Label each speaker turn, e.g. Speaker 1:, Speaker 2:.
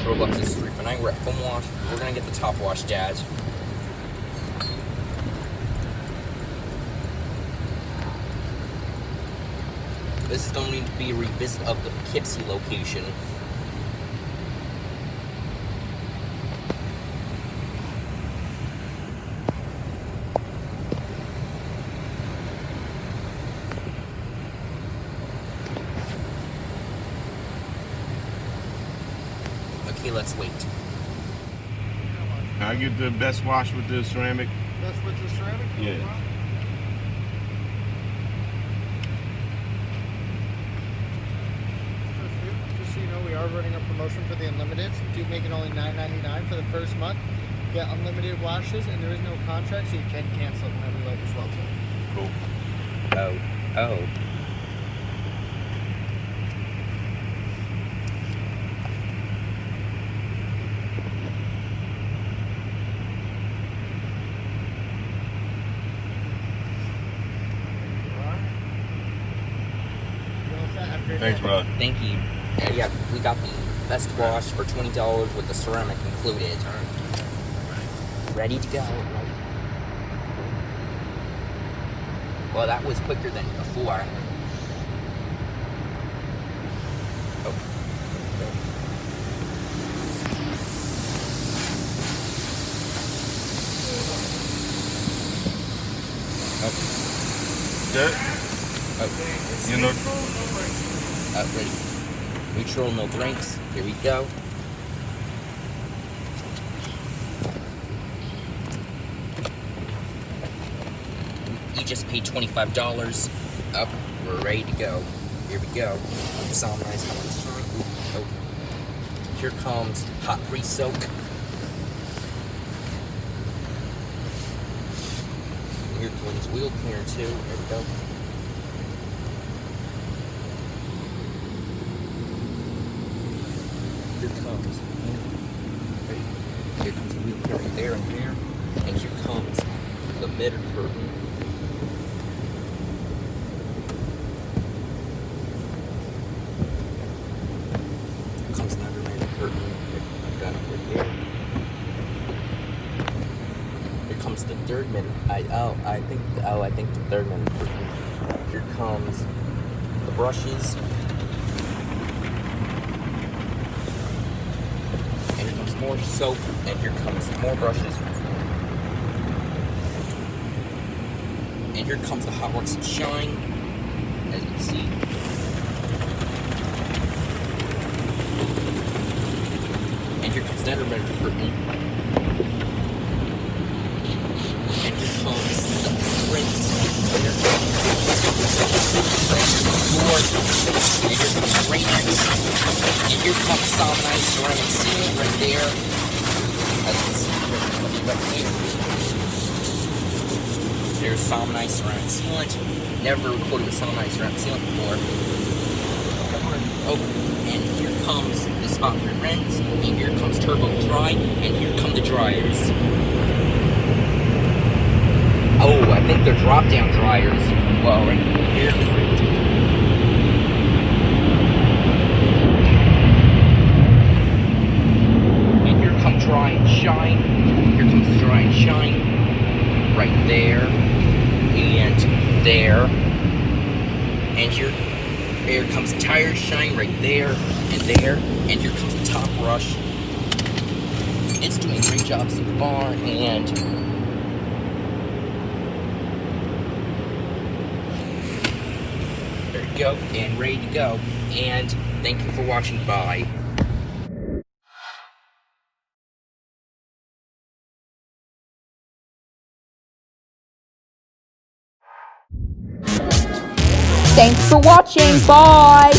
Speaker 1: Roblox is 3 for 9. We're at foam wash. We're gonna get the top wash, Dad. This is going to be a revisit of the Poughkeepsie location. Okay, let's wait.
Speaker 2: Can I get the best wash with the ceramic?
Speaker 3: Best with the ceramic?
Speaker 2: Yeah.
Speaker 3: Just so you know, we are running a promotion for the Unlimited. Do make it only $9.99 for the first month. Get unlimited washes, and there is no contract, so you can cancel whenever you like as well, too.
Speaker 2: Cool.
Speaker 1: Oh.
Speaker 2: Thanks, bro.
Speaker 1: Thank you. Yeah, we got the best wash for $20 with the ceramic included. Ready to go. Well, that was quicker than before. Oh.
Speaker 2: Good?
Speaker 1: Oh.
Speaker 2: You know.
Speaker 1: Ready. Neutral, no blinks. Here we go. You just paid $25. Up. We're ready to go. Here we go. Simoniz Hot Wax Shine. Oh. Here comes hot pre-soak. Here comes wheel cleaner too. There we go. Here comes the wheel clearing there and there, and here comes the mid curtain. Here comes another mid curtain. I've got it right there. Here comes the third mid. I think the third mid curtain. Here comes the brushes. More soap, and here comes more brushes. And here comes the Hot Wax Shine, as you can see. And here comes the Underbody curtain. And here comes the rinse. And here comes the Rain-X. And here comes Simoniz ceramic sealant right there. As you can see, right here. There's Simoniz ceramic sealant. Never recorded with Simoniz ceramic sealant before. Oh, and here comes the spot for rinse. And here comes turbo dry. And here come the dryers. Oh, I think they're drop-down dryers. Well, right here. Dry and shine. Here comes the dry and shine. Right there. And there. And here comes the tire shine right there and there. And here comes the top brush. It's doing a great job so far, and there you go, and ready to go. And thank you for watching. Bye.
Speaker 4: Thanks for watching. Bye.